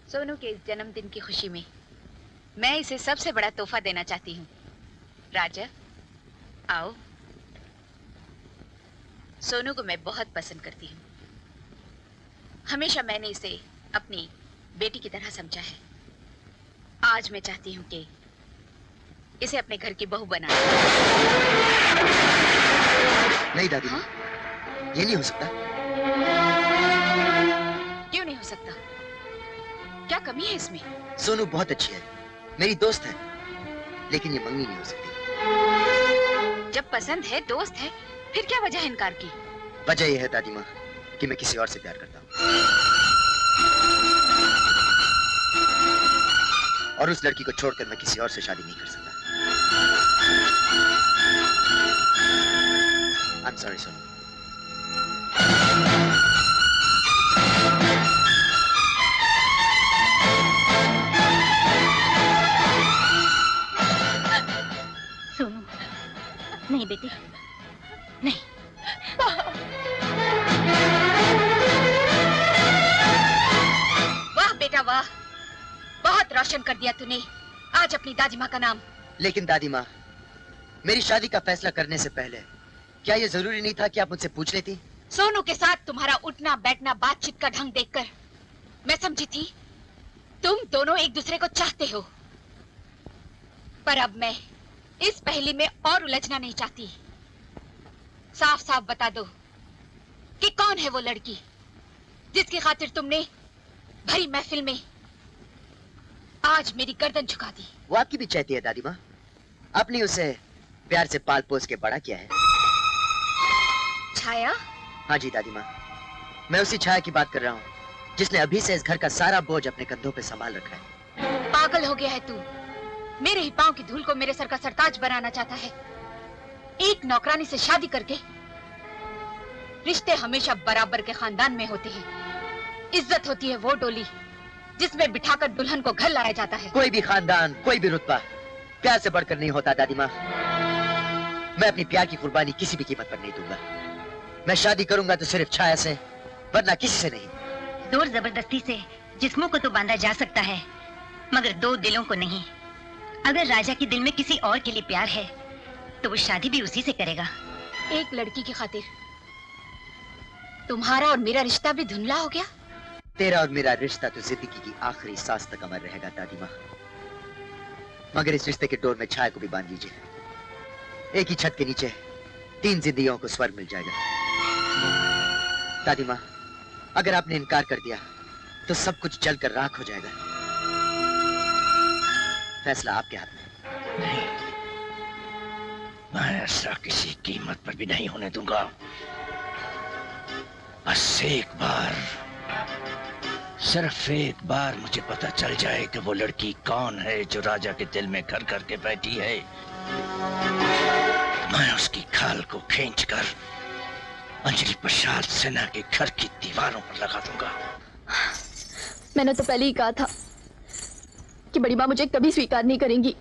सोनू के इस जन्मदिन की खुशी में मैं इसे सबसे बड़ा तोहफा देना चाहती हूँ। राजा, आओ। सोनू को मैं बहुत पसंद करती हूँ। हमेशा मैंने इसे अपनी बेटी की तरह समझा है। आज मैं चाहती हूँ कि इसे अपने घर की बहू बना। नहीं दादी माँ, ये नहीं हो सकता। क्यों नहीं हो सकता? क्या कमी है इसमें? सोनू बहुत अच्छी है, मेरी दोस्त है, लेकिन ये मंगनी नहीं हो सकती। जब पसंद है, दोस्त है, फिर क्या वजह है इनकार की? वजह यह है दादी माँ कि मैं किसी और से प्यार करता हूँ, और उस लड़की को छोड़कर मैं किसी और से शादी नहीं कर सकता। I'm sorry, Sonu. सोनू, नहीं बेटी, नहीं। वाह बेटा वाह, बहुत रोशन कर दिया तूने आज अपनी दादी माँ का नाम। लेकिन दादी माँ, मेरी शादी का फैसला करने से पहले क्या ये जरूरी नहीं था कि आप मुझसे पूछ लेती? सोनू के साथ तुम्हारा उठना बैठना बातचीत का ढंग देखकर मैं समझी थी तुम दोनों एक दूसरे को चाहते हो, पर अब मैं इस पहेली में और उलझना नहीं चाहती। साफ साफ बता दो कि कौन है वो लड़की जिसकी खातिर तुमने भरी महफिल में आज मेरी गर्दन झुका दी। वो आपकी भी चाहती है दादी माँ, आपने उसे प्यार से पाल पोस के बड़ा किया है। छाया? हाँ जी दादी माँ, मैं उसी छाया की बात कर रहा हूँ जिसने अभी से इस घर का सारा बोझ अपने कंधों पे संभाल रखा है। पागल हो गया है तू, मेरे ही पांव की धूल को मेरे सर का सरताज बनाना चाहता है। एक नौकरानी से शादी करके रिश्ते हमेशा बराबर के खानदान में होते हैं। इज्जत होती है वो डोली जिसमें बिठाकर दुल्हन को घर लाया जाता है। कोई भी खानदान, कोई भी रुतबा प्यार से बढ़कर नहीं होता दादी माँ। मैं अपनी प्यार की कुर्बानी किसी भी कीमत पर नहीं दूंगा। मैं शादी करूंगा तो सिर्फ छाया से, वरना किसी से नहीं। जोर जबरदस्ती से जिस्मों को तो बांधा जा सकता है, मगर दो दिलों को नहीं। अगर राजा के दिल में किसी और के लिए प्यार है तो वो शादी भी उसी से करेगा। एक लड़की की खातिर तुम्हारा और मेरा रिश्ता भी धुंधला हो गया। तेरा और मेरा रिश्ता तो जिंदगी की आखिरी सांस तक अमर रहेगा दादी माँ, मगर इस रिश्ते के डोर में छाया को भी बांध लीजिए। एक ही छत के नीचे 3 जिंदगियों को स्वर्ग मिल जाएगा। दादी माँ, अगर आपने इनकार कर दिया तो सब कुछ जलकर राख हो जाएगा। फैसला आपके हाथ में। नहीं, मैं ऐसा किसी कीमत पर भी नहीं होने दूंगा। बस एक बार, सिर्फ एक बार मुझे पता चल जाए कि वो लड़की कौन है जो राजा के दिल में घर करके बैठी है, मैं उसकी खाल को खींचकर अंजलि प्रसाद सिन्हा के घर की दीवारों पर लगा दूंगा। मैंने तो पहले ही कहा था कि बड़ी माँ मुझे कभी स्वीकार नहीं करेंगी।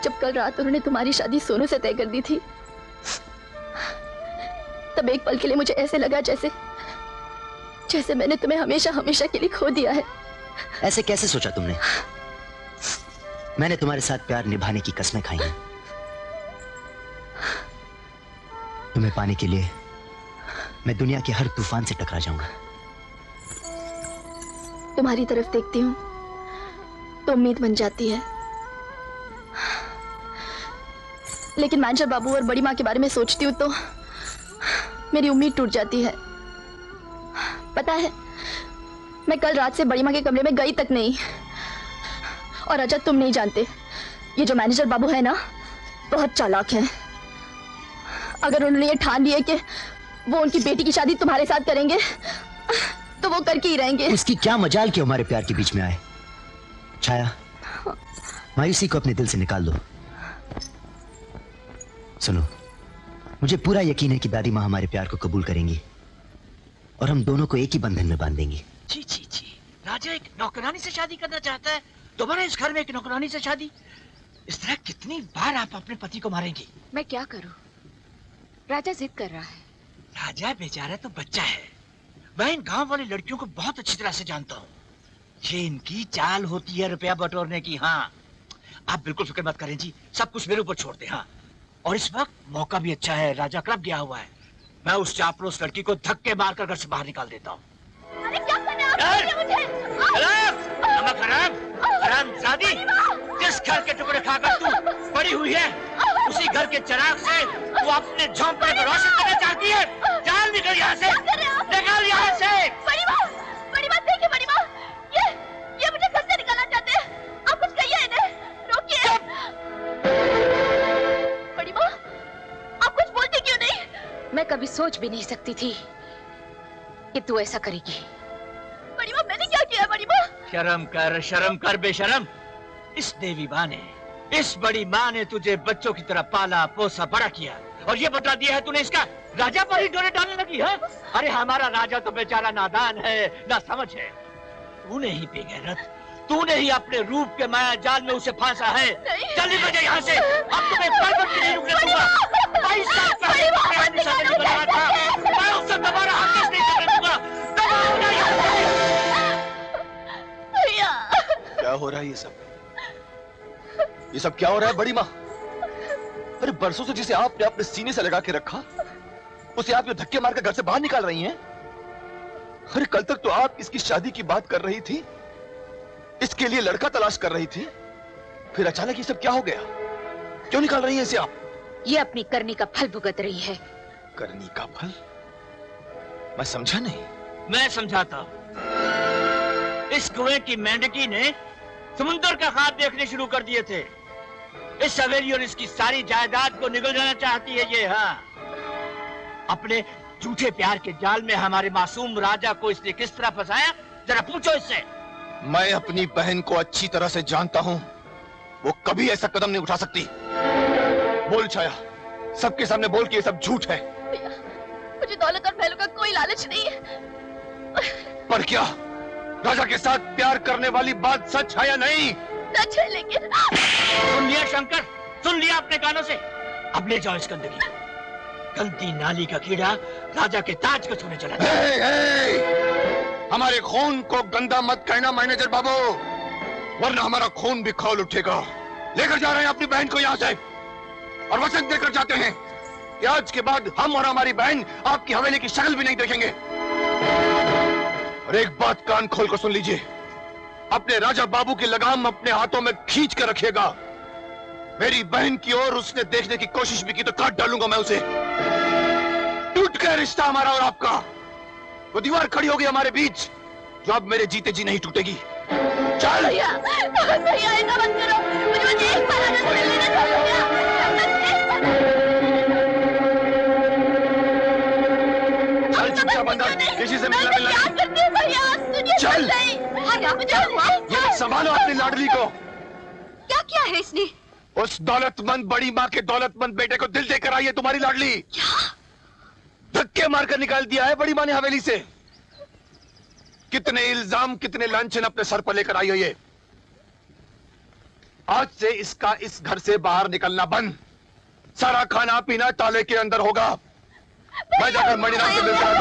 जब कल रात उन्होंने तुम्हारी शादी सोनू से तय कर दी थी, तब एक पल के लिए मुझे ऐसे लगा जैसे मैंने तुम्हें हमेशा हमेशा के लिए खो दिया है। ऐसे कैसे सोचा तुमने? मैंने तुम्हारे साथ प्यार निभाने की कसमें खाई हैं। तुम्हें पाने के लिए मैं दुनिया के हर तूफान से टकरा जाऊंगा। तुम्हारी तरफ देखती हूँ तो उम्मीद बन जाती है, लेकिन मैनेजर बाबू और बड़ी माँ के बारे में सोचती हूँ तो मेरी उम्मीद टूट जाती है। पता है, मैं कल रात से बड़ी माँ के कमरे में गई तक नहीं। और अजय, तुम नहीं जानते, ये जो मैनेजर बाबू है ना, बहुत चालाक है। अगर उन्होंने ये ठान लिया कि वो उनकी बेटी की शादी तुम्हारे साथ करेंगे तो वो करके ही रहेंगे। उसकी क्या मजाल कि हमारे प्यार के बीच में आए। छाया, मायूसी को अपने दिल से निकाल दो। सुनो, मुझे पूरा यकीन है कि दादी माँ हमारे प्यार को कबूल करेंगी और हम दोनों को एक ही बंधन में बांध देंगी। जी जी जी, राजा एक नौकरानी से शादी करना चाहता है, दोबारा इस घर में एक नौकरानी से शादी? इस तरह कितनी बार आप अपने पति को मारेंगी? मैं क्या करूं? राजा जिद कर रहा है। राजा बेचारा तो बच्चा है, मैं इन गांव वाली लड़कियों को बहुत अच्छी तरह से जानता हूँ। ये इनकी चाल होती है रुपया बटोरने की। हाँ, आप बिल्कुल फिक्र मत करें जी, सब कुछ मेरे ऊपर छोड़ दें। हाँ, और इस वक्त मौका भी अच्छा है, राजा क्लब गया हुआ है। मैं उस चापलूस लड़की को धक्के मारकर घर से बाहर निकाल देता हूँ। अरे क्या करने आप मुझे? नमक हरामजादी, जिस घर के टुकड़े खाकर तू पड़ी हुई है, उसी घर के चिराग से तू अपने झोंपड़े को रोशन करना चाहती है। चल निकल यहाँ से, निकल यहाँ से। बड़ी माँ देखिए, बड़ी माँ, ये मुझे घर से निकालना चाहते हैं। आप कुछ कहिए इन्हें, रोकिए। बड़ी माँ, आप कुछ बोलती क्यों नहीं? मैं कभी सोच भी नहीं सकती थी कि तू ऐसा करेगी। बड़ी माँ, मैंने क्या किया? बड़ी माँ, शर्म कर बेशरम। इस देवी माँ ने, इस बड़ी माँ ने तुझे बच्चों की तरह पाला पोसा बड़ा किया, और ये बता दिया है तूने इसका राजा पर ही डोरे डालने लगी है। अरे हमारा राजा तो बेचारा नादान है, ना समझ है। तूने ही बेगैरत, तूने ही अपने रूप के माया जाल में उसे फांसा है। चल निकल जा यहाँ से, अब तुम्हें पल भर भी नहीं रुकने दूंगा। 22 साल पहले निकल था, मैं उससे दोबारा हरगिज़ नहीं करने दूंगा। क्या हो रहा है ये सब क्या हो रहा है बड़ी माँ? अरे बरसों से जिसे आपने अपने सीने से लगा के रखा, उसे आप ये धक्के मारकर घर से बाहर निकाल रही हैं। अरे कल तक तो आप इसकी शादी की बात कर रही थी, इसके लिए लड़का तलाश कर रही थी, फिर अचानक ये सब क्या हो गया? क्यों निकाल रही हैं इसे आप? ये अपनी करनी का फल भुगत रही है। करनी का फल? मैं समझा नहीं। मैं समझाता हूँ। इस कुएं की मेंढकी ने समुंदर का ख्वाब देखने शुरू कर दिए थे। इस हवेली और इसकी सारी जायदाद को निगल जाना चाहती है ये। हाँ, अपने झूठे प्यार के जाल में हमारे मासूम राजा को इसने किस तरह फंसाया, जरा पूछो इससे। मैं अपनी बहन को अच्छी तरह से जानता हूं, वो कभी ऐसा कदम नहीं उठा सकती। बोल छाया, सबके सामने बोल कि ये सब झूठ है। मुझे दौलत और महलों का कोई लालच नहीं है। पर क्या राजा के साथ प्यार करने वाली बात सच है या नहीं? सच है, लेकिन सुन लिया शंकर, सुन लिया अपने कानों से। अब ले जाओ इस गंदगी, गंदी नाली का कीड़ा राजा के ताज को छूने चला जाए। हमारे खून को गंदा मत कहना मैनेजर बाबू, वरना हमारा खून भी खौल उठेगा। लेकर जा रहे हैं अपनी बहन को यहाँ से, और वचन देकर जाते हैं कि आज के बाद हम और हमारी बहन आपकी हवेली की शक्ल भी नहीं देखेंगे। और एक बात कान खोल कर सुन लीजिए, अपने राजा बाबू की लगाम अपने हाथों में खींच कर रखिएगा। मेरी बहन की ओर उसने देखने की कोशिश भी की तो काट डालूंगा मैं उसे। टूट गया रिश्ता हमारा और आपका। वो दीवार खड़ी होगी हमारे बीच, जो अब मेरे जीते जी नहीं टूटेगी। चल भैया, ऐसा मत करो। मुझे एक बार आनंद मिल लेना चाहिए। चल चुपचाप अंदर, किसी से मिलना चल। ये संभालो अपनी लाडली को। क्या किया है इसने? उस दौलतमंद बड़ी माँ के दौलतमंद बेटे को दिल देकर आई है तुम्हारी लाडली। क्या? धक्के मारकर निकाल दिया है बड़ी माँ ने हवेली से। कितने इल्जाम, कितने लांछन अपने सर पर लेकर आई है ये। आज से इसका इस घर से बाहर निकलना बंद। सारा खाना पीना ताले के अंदर होगा। मैं जाकर मणिराम से मिलता हूँ।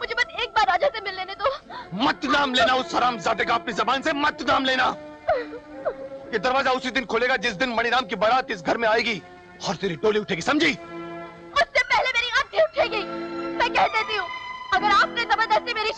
मुझे बस एक बार राजा से मिल लेने दो। मत नाम लेना उस हरामजादे का अपनी जबान से, मत नाम लेना। ये दरवाजा उसी दिन खुलेगा जिस दिन मणिराम की बारात इस घर में आएगी और तेरी टोली उठेगी, समझी? उससे पहले मेरी आंखें उठेगी। मैं कह देती हूँ, अगर आपने जबरदस्ती मेरी